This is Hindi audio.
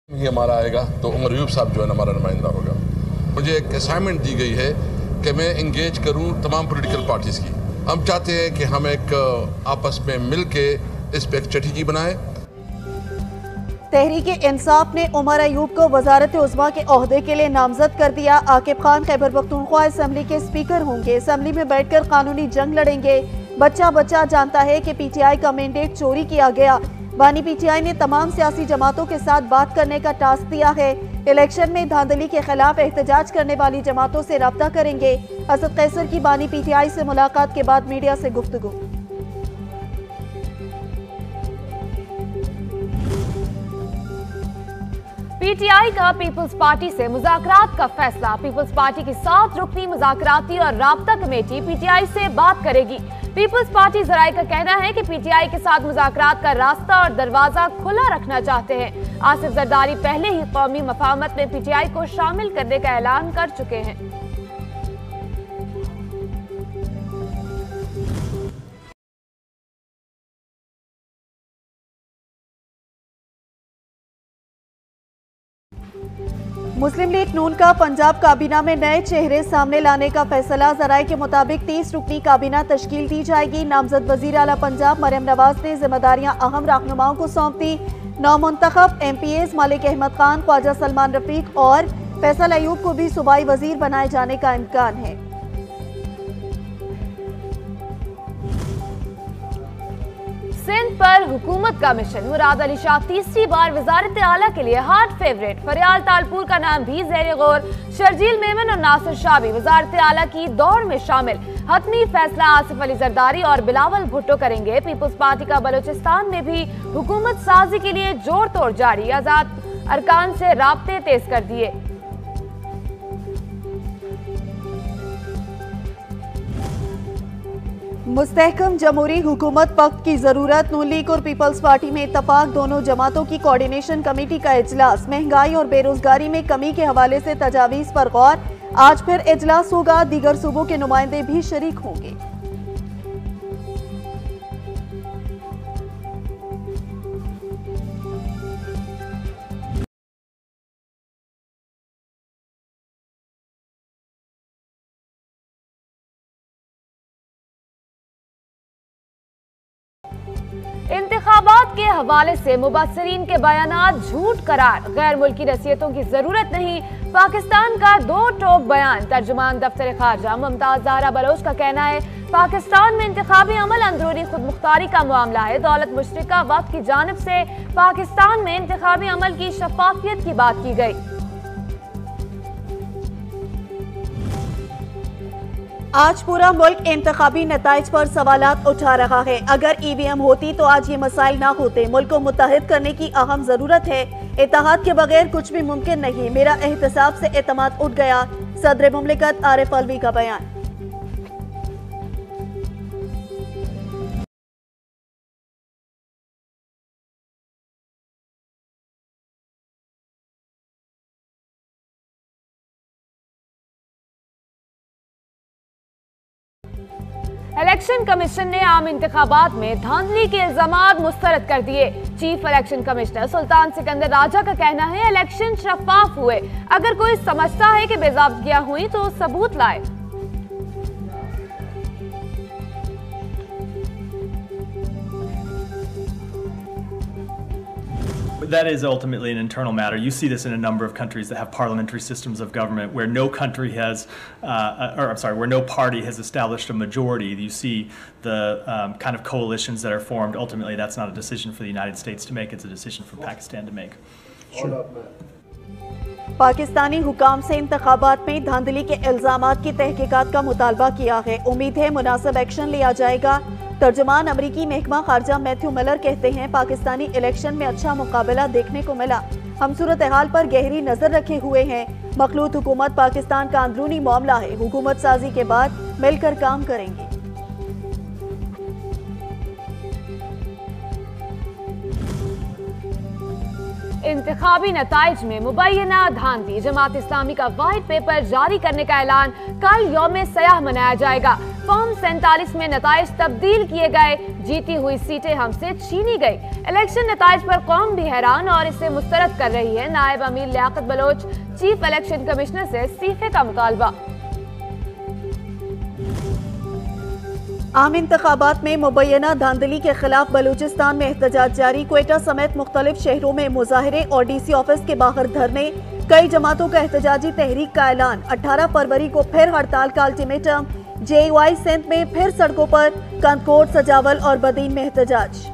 ये हमारा आएगा तो उमर अयूब साहब जो है हमारा नुमाइंदा होगा। मुझे एक असाइनमेंट दी गई है कि मैं इंगेज करूं तमाम पॉलिटिकल पार्टीज़ की। हम चाहते हैं कि हम एक आपस में मिल के इस पर एक स्ट्रेटजी बनाएं। तहरीक-ए-इंसाफ ने उमर अयूब को वजारत उज़्मा के ओहदे के लिए नामजद कर दिया। आकिब खान खैबर पख्तूनख्वा असम्बली के स्पीकर होंगे। असम्बली में बैठकर कानूनी जंग लड़ेंगे। बच्चा बच्चा जानता है कि पीटीआई का मैंडेट चोरी किया गया। बानी पीटीआई ने तमाम सियासी जमातों के साथ बात करने का टास्क दिया है। इलेक्शन में धांधली के खिलाफ एहतजाज करने वाली जमातों से रब्ता करेंगे। असद कैसर की बानी पीटीआई से मुलाकात के बाद मीडिया से गुफ्तगू। पीटीआई का पीपल्स पार्टी से मुज़ाकरात का फैसला। पीपल्स पार्टी की 7 रुकनी मुज़ाकराती और राब्ता कमेटी पीटीआई से बात करेगी। पीपल्स पार्टी जराए का कहना है कि पीटीआई के साथ मुज़ाकरात का रास्ता और दरवाजा खुला रखना चाहते हैं। आसिफ जरदारी पहले ही कौमी मफाहमत में पीटीआई को शामिल करने का ऐलान कर चुके हैं। मुस्लिम लीग नून का पंजाब काबीना में नए चेहरे सामने लाने का फैसला। जराए के मुताबिक 30 रुकनी काबीना तश्कील दी जाएगी। नामजद वजीर आला पंजाब मरियम नवाज ने जिम्मेदारियां अहम रहनुमाओं को सौंप दी। नौमुंतखब MPAs मलिक अहमद खान, ख्वाजा सलमान रफीक और फैसल अयूब को भी सूबाई वजीर बनाए जाने का इम्कान है। सिंध पर हुकूमत का मिशन। मुराद अली शाह तीसरी बार वजारत आला के लिए हार्ट फेवरेट। फरियाल तालपुर का नाम भी ज़ेरे गौर। शर्जील मेमन और नासिर शाह भी वजारत आला की दौड़ में शामिल। हतमी फैसला आसिफ अली जरदारी और बिलावल भुट्टो करेंगे। पीपल्स पार्टी का बलोचिस्तान में भी हुकूमत साजी के लिए जोर तोड़ जारी। आजाद अरकान से राब्ते तेज कर दिए। मुस्तहकम जमहूरी हुकूमत पक्ष की जरूरत। नून लीग और पीपल्स पार्टी में इत्तफाक। दोनों जमातों की कोऑर्डिनेशन कमेटी का इजलास। महंगाई और बेरोजगारी में कमी के हवाले से तजावीज पर गौर। आज फिर इजलास होगा। दीगर सूबों के नुमाइंदे भी शरीक होंगे। इंतखाबात के हवाले से मुबस्सिरीन के बयानात झूठ करार। गैर मुल्की रसीयतों की जरूरत नहीं। पाकिस्तान का 2 टोक बयान। तर्जुमान दफ्तर खारजा मुमताज ज़हरा बलोच का कहना है पाकिस्तान में इंतखाबी अमल अंदरूनी खुद मुख्तारी का मामला है। दौलत मुश्तरका वक्त की जानिब से पाकिस्तान में इंतखाबी अमल की शफाफियत की बात की गई। आज पूरा मुल्क इंतखाबी नताइज पर सवालात उठा रहा है। अगर EVM होती तो आज ये मसाइल ना होते। मुल्क को मुत्तहिद करने की अहम जरूरत है। इत्तेहाद के बगैर कुछ भी मुमकिन नहीं। मेरा एहतसाब से एतमाद उठ गया। सदर मुमलिकत आरिफ अलवी का बयान। इलेक्शन कमीशन ने आम इंतखाबात में धांधली के इल्जामात मुस्तरद कर दिए। चीफ इलेक्शन कमिश्नर सुल्तान सिकंदर राजा का कहना है इलेक्शन शफाफ हुए। अगर कोई समझता है कि बेज़ाब्तियां हुई तो सबूत लाए। That is ultimately an internal matter. You see this in a number of countries that have parliamentary systems of government where no country has, where no party has established a majority. You see the kind of coalitions that are formed. Ultimately, that's not a decision for the United States to make. It's a decision for Pakistan to make. Sure. Pakistani हुकाम से इंतखाबात में धांधली के इल्जामात की तहकीकात का मुतालबा किया है। उम्मीद है मुनासिब एक्शन लिया जाएगा। तर्जुमान अमरीकी महकमा खारजा मैथ्यू मिलर कहते हैं पाकिस्तानी इलेक्शन में अच्छा मुकाबला देखने को मिला। हम सूरत हाल पर गहरी नजर रखे हुए हैं। मखलूत हुकूमत पाकिस्तान का अंदरूनी मामला है। हुकूमत साजी के बाद मिलकर काम करेंगे। इंतखाबी नताइज में मुबैना धांधली। जमात इस्लामी का वाइट पेपर जारी करने का ऐलान। कल यौम सयाह मनाया जाएगा। फॉर्म 47 में नताइज तब्दील किए गए, जीती हुई सीटें हमसे छीनी गई। इलेक्शन नताइज पर कौम भी हैरान और इसे मुस्तरद कर रही है। Naib Amir Liaquat Baloch chief election commissioner से इस्तीफे का मुतालबा। आम इंतखाबात में मुबैना धांधली के खिलाफ बलूचिस्तान में एहतजाज जारी। क्वेटा समेत मुख्तलिफ शहरों में मुजाहरे और DC ऑफिस के बाहर धरने। कई जमातों का एहतजाजी तहरीक का ऐलान। 18 फरवरी को फिर हड़ताल का अल्टीमेटम। JUI सिंध में फिर सड़कों पर। कंदकोट, सजावल और बदीन में एहतजाज।